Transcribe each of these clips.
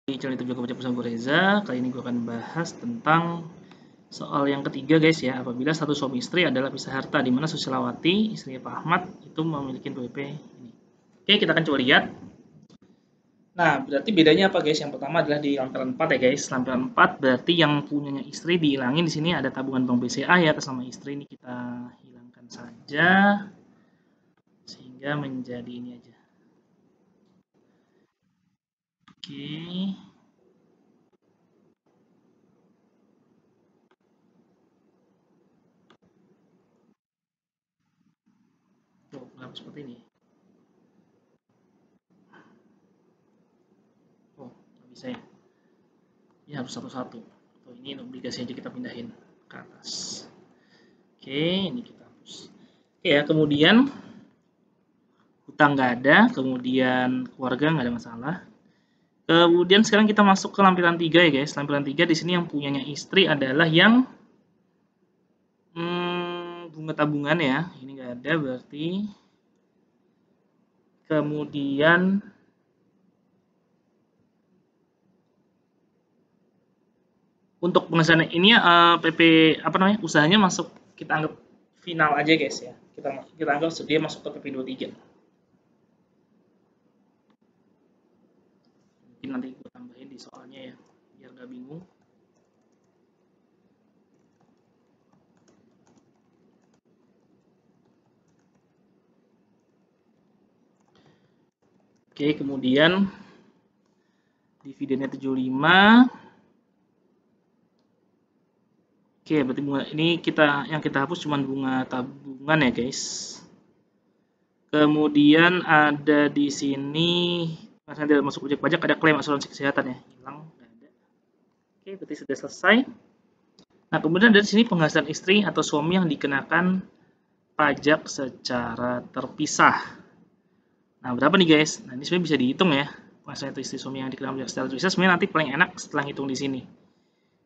Di channel itu juga baca bersama gue Reza. Kali ini gue akan bahas tentang soal yang ketiga guys ya. Apabila satu suami istri adalah pisah harta, di mana Susilawati, istrinya Pak Ahmad, itu memiliki PPP ini. Oke, kita akan coba lihat. Nah, berarti bedanya apa guys? Yang pertama adalah di lampiran 4 ya guys. Lampiran 4 berarti yang punyanya istri dihilangin. Di sini ada tabungan bank BCA ya atas nama istri, ini kita hilangkan saja sehingga menjadi ini aja. Oke. Tuh, kenapa seperti ini? Oh, nggak bisa ya. Ini harus satu-satu. Tuh, ini obligasi aja kita pindahin ke atas. Oke, ini kita hapus. Oke ya, kemudian hutang nggak ada, kemudian keluarga nggak ada masalah. Kemudian sekarang kita masuk ke lampiran 3 ya guys. Lampiran 3 di sini yang punyanya istri adalah yang bunga tabungan ya. Ini nggak ada berarti. Kemudian untuk penghasilan ini PP apa namanya? Usahanya masuk, kita anggap final aja guys ya. Kita anggap dia masuk ke PP 23. Mungkin nanti gue tambahin di soalnya ya, biar nggak bingung. Oke, kemudian dividennya 75. Oke, berarti bunga ini yang kita hapus cuma bunga tabungan ya, guys. Kemudian ada di sini karena tidak masuk objek pajak, ada klaim asuransi kesehatan ya, hilang, nggak ada. Oke, berarti sudah selesai. Nah, kemudian dari sini penghasilan istri atau suami yang dikenakan pajak secara terpisah. Nah, berapa nih guys? Nah, ini sebenarnya bisa dihitung ya. Penghasilan itu istri suami yang dikenakan pajak secara terpisah sebenarnya nanti paling enak setelah hitung di sini.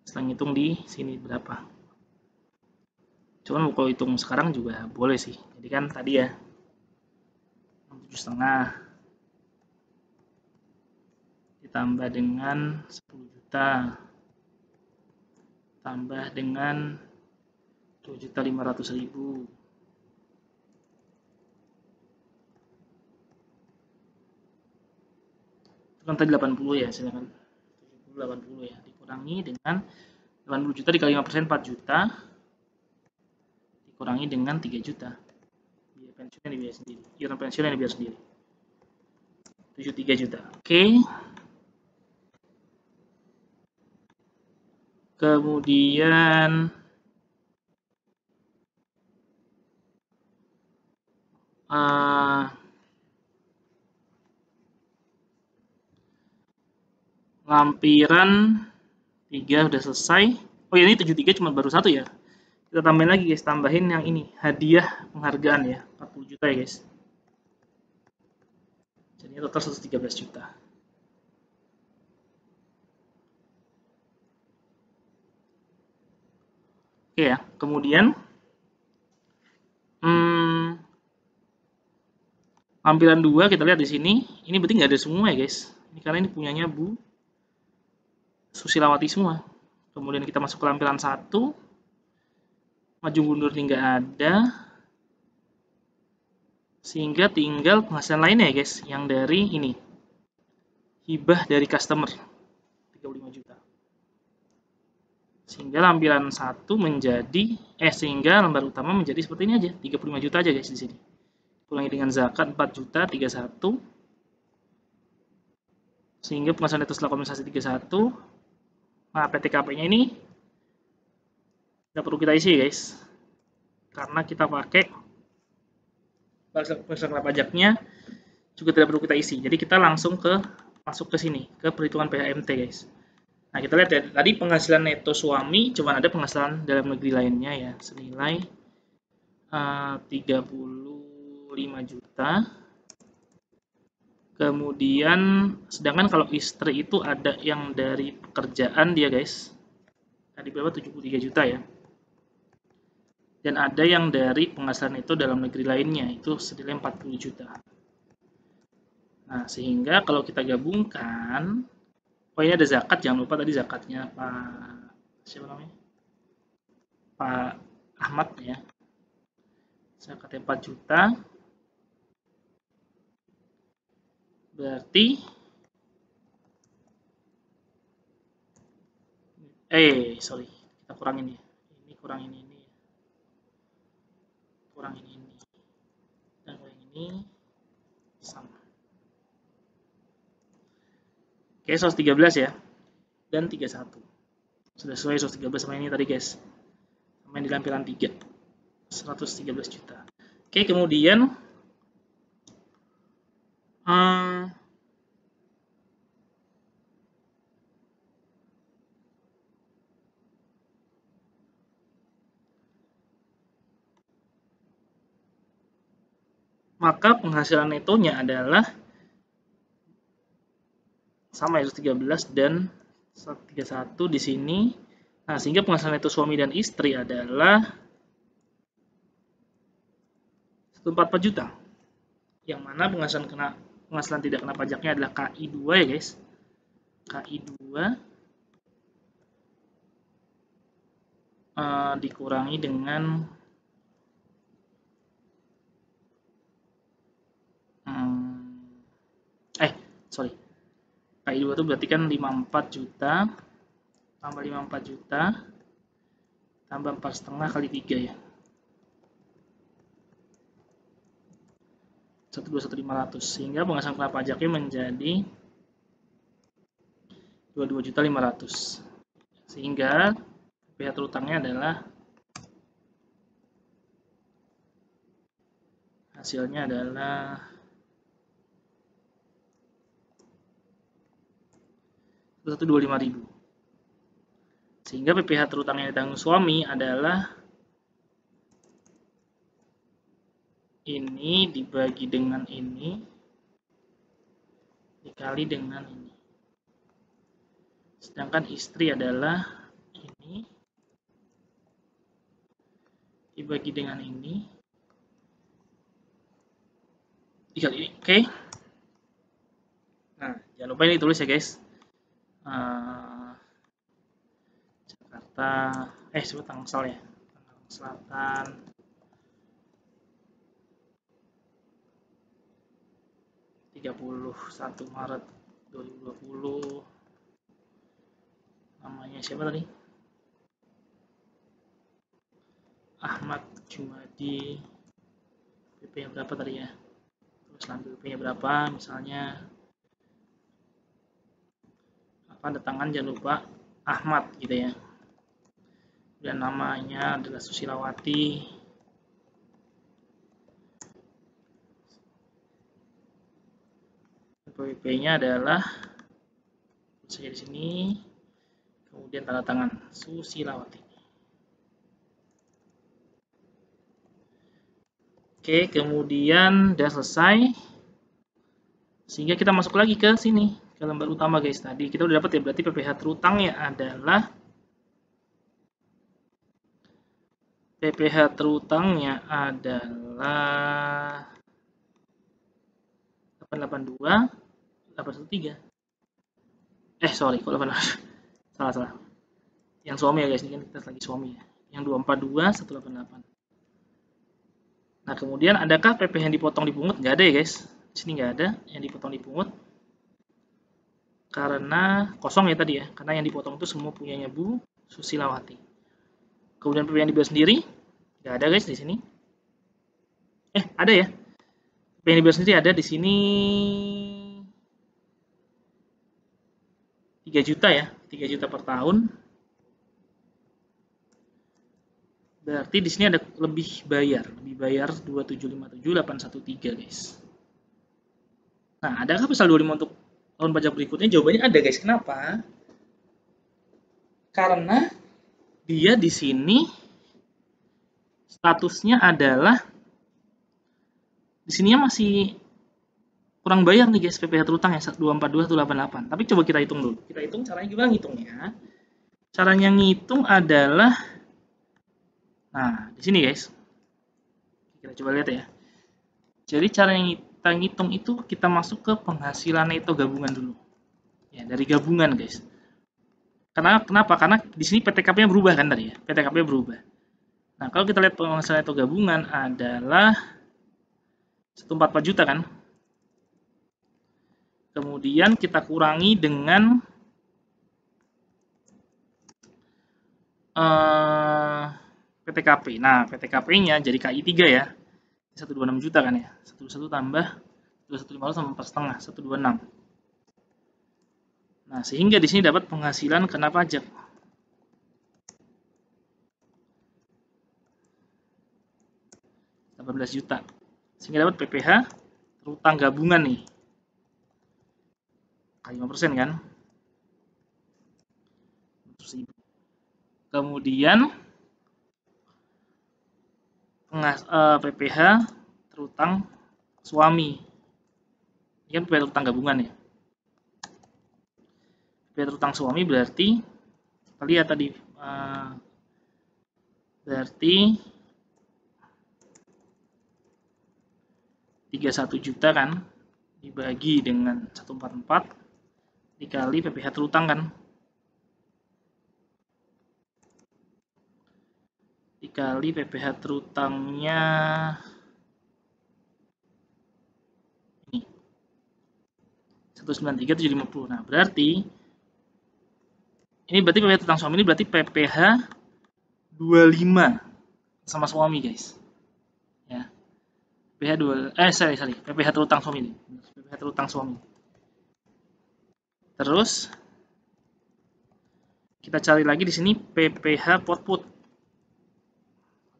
Setelah hitung di sini berapa. Cuman kalau hitung sekarang juga boleh sih. Jadi kan tadi ya 7,5 ditambah dengan 10 juta tambah dengan 7.500.000. Itu kan tadi 80 ya, silakan 70 80 ya, dikurangi dengan 80 juta dikali 5% 4 juta dikurangi dengan 3 juta. Biaya pensiunnya dibiayai sendiri. Iuran pensiunnya dibiayai sendiri. 73 juta. Oke. Kemudian lampiran 3 udah selesai. Oh ya, ini 73 cuma baru satu ya. Kita tambahin lagi guys, tambahin yang ini, hadiah penghargaan ya, 40 juta ya guys. Jadi total 113 juta. Oke ya, kemudian lampiran 2 kita lihat di sini, ini berarti nggak ada semua ya guys. Ini karena ini punyanya Bu Susilawati semua. Kemudian kita masuk ke lampiran 1, maju mundur nggak ada, sehingga tinggal penghasilan lainnya ya guys, yang dari ini, hibah dari customer 35 juta. Sehingga lampiran 1 menjadi sehingga lembar utama menjadi seperti ini aja, 35 juta aja guys di sini. Kurangi dengan zakat 4 juta 31. Sehingga penghasilan neto setelah kompensasi 31. Nah, PTKP-nya ini nggak perlu kita isi guys. Karena kita pakai penghasilan pajaknya juga tidak perlu kita isi. Jadi kita langsung masuk ke sini, ke perhitungan PHMT guys. Nah, kita lihat ya, tadi penghasilan neto suami cuma ada penghasilan dalam negeri lainnya ya, senilai 35 juta. Kemudian sedangkan kalau istri itu ada yang dari pekerjaan dia guys. Tadi berapa? 73 juta ya. Dan ada yang dari penghasilan itu dalam negeri lainnya, itu senilai 40 juta. Nah, sehingga kalau kita gabungkan Oh ini ada zakat, jangan lupa tadi zakatnya Pak siapa namanya? Pak Ahmad ya. Zakatnya 4 juta. Berarti sorry, kita kurangin ya. Ini kurangin ini, kurangin ini, dan kurangin ini sama. Oke, 113 ya. Dan 31. Sudah sesuai 113 sama ini tadi guys. Sama yang di lampiran 3. 113 juta. Oke, kemudian maka penghasilan netonya adalah sama ya 113 dan 131 di sini. Nah, sehingga penghasilan neto suami dan istri adalah 144 juta. Yang mana penghasilan tidak kena pajaknya adalah KI2 ya guys. KI2 dikurangi dengan KI2 itu berarti kan 54 juta tambah 54 juta tambah 4,5 kali 3 ya. 121.500 sehingga penghasilan kena pajaknya menjadi 22.500. Sehingga PPh terutangnya adalah hasilnya adalah 125.000. Sehingga PPh terutang yang ditanggung suami adalah ini dibagi dengan ini dikali dengan ini. Sedangkan istri adalah ini dibagi dengan ini dikali ini. Oke. Nah, jangan lupa ini tulis ya guys. Jakarta, sebut Tangsel ya. Tangerang Selatan. (31 Maret 2020). Namanya siapa tadi? Ahmad Jumadi. PP-nya berapa tadi ya? Terus ambil PP-nya berapa? Misalnya tanda tangan jangan lupa Ahmad gitu ya. Dan namanya adalah Susilawati. PP-nya adalah saya di sini. Kemudian tanda tangan Susilawati. Oke, kemudian udah selesai. Sehingga kita masuk lagi ke sini, ke lembar utama guys. Tadi kita udah dapat ya, berarti PPh terutangnya adalah 882 813. Sorry, kok 882. Salah. Yang suami ya guys, ini kan kita lagi suami ya. Yang 242 188. Nah, kemudian adakah PPh yang dipotong dipungut? Nggak ada ya guys. Di sini nggak ada yang dipotong dipungut. Karena kosong ya tadi ya. Karena yang dipotong itu semua punyanya Bu Susilawati. Kemudian PPh yang dibayar sendiri? Nggak ada guys di sini. Ada ya. PPh yang dibayar sendiri ada di sini 3 juta ya. 3 juta per tahun. Berarti di sini ada lebih bayar 2757813 guys. Nah, adakah pasal 25 untuk tahun pajak berikutnya? Jawabannya ada guys. Kenapa? Karena dia di sini statusnya adalah di sininya masih kurang bayar nih guys, PPh terutang ya 242.188. Tapi coba kita hitung dulu. Kita hitung caranya gimana ngitungnya? Caranya ngitung adalah nah, di sini guys. Kita coba lihat ya. Jadi cara yang kita ngitung itu kita masuk ke penghasilan neto gabungan dulu. Ya, dari gabungan, guys. Kenapa? Karena di sini PTKP-nya berubah kan tadi ya. PTKP berubah. Nah, kalau kita lihat penghasilan neto gabungan adalah 144 juta kan. Kemudian kita kurangi dengan PTKP. Nah, PTKP-nya jadi KI 3 ya. 126 juta kan ya. 121 tambah 2150 sama 4,5, 126. Nah, sehingga di sini dapat penghasilan kena pajak. Rp18 juta. Sehingga dapat PPh terutang gabungan nih. Kali 5% kan. Kemudian PPh terutang suami. Ini kan PPh terutang gabungan ya. PPh terutang suami berarti kita lihat tadi berarti 31 juta kan dibagi dengan 144 dikali PPh terutang kan. Dikali PPh terutangnya ini 193,750. Nah, berarti ini berarti PPh terutang suami ini berarti PPh 25 sama suami, guys. Ya. PPh terutang suami ini. PPh terutang suami. Terus kita cari lagi di sini PPh put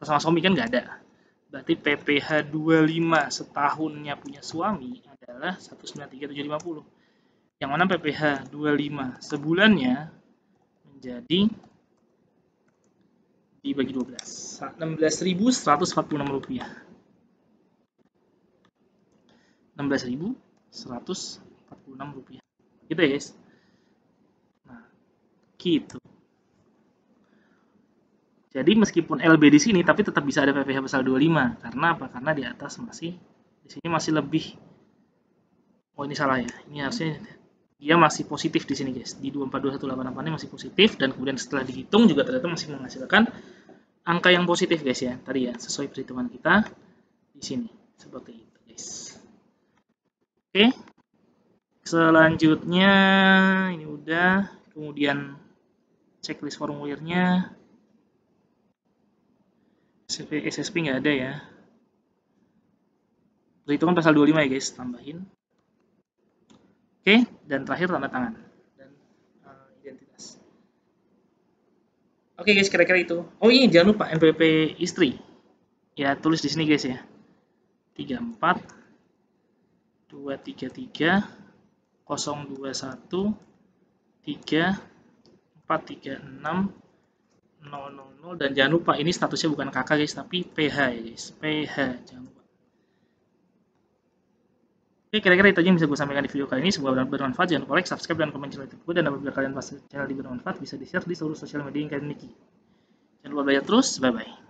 sama suami kan nggak ada. Berarti PPh 25 setahunnya punya suami adalah 193,750. Yang mana PPh 25 sebulannya menjadi dibagi 12. Rp16.146. 16.146 rupiah. Gitu ya, guys. Nah, gitu. Jadi meskipun LB di sini tapi tetap bisa ada PPh besar 25. Karena apa? Karena di atas masih di sini masih lebih. Oh, ini salah ya. Ini harusnya dia masih positif di sini, guys. Di 242188-nya masih positif dan kemudian setelah dihitung juga ternyata masih menghasilkan angka yang positif, guys ya. Tadi ya, sesuai perhitungan kita di sini. Seperti itu, guys. Oke. Selanjutnya ini udah, kemudian checklist formulirnya. SSP nggak ada ya. Perhitungan pasal 25 ya, guys, tambahin. Oke, dan terakhir tanda tangan dan identitas. Oke, guys, kira-kira itu. Oh iya, jangan lupa NPWP istri. Ya, tulis di sini, guys ya. 34 233 021 3436 000 dan jangan lupa ini statusnya bukan kakak, guys, tapi PH ya, guys. PH, jangan lupa. Oke, kira-kira itu aja yang bisa gue sampaikan di video kali ini. Semoga bermanfaat. Jangan lupa like, subscribe, dan komen channel YouTube gue. Dan apabila kalian merasa channel ini bermanfaat, bisa di-share di seluruh sosial media yang kalian miliki. Jangan lupa belajar terus. Bye-bye.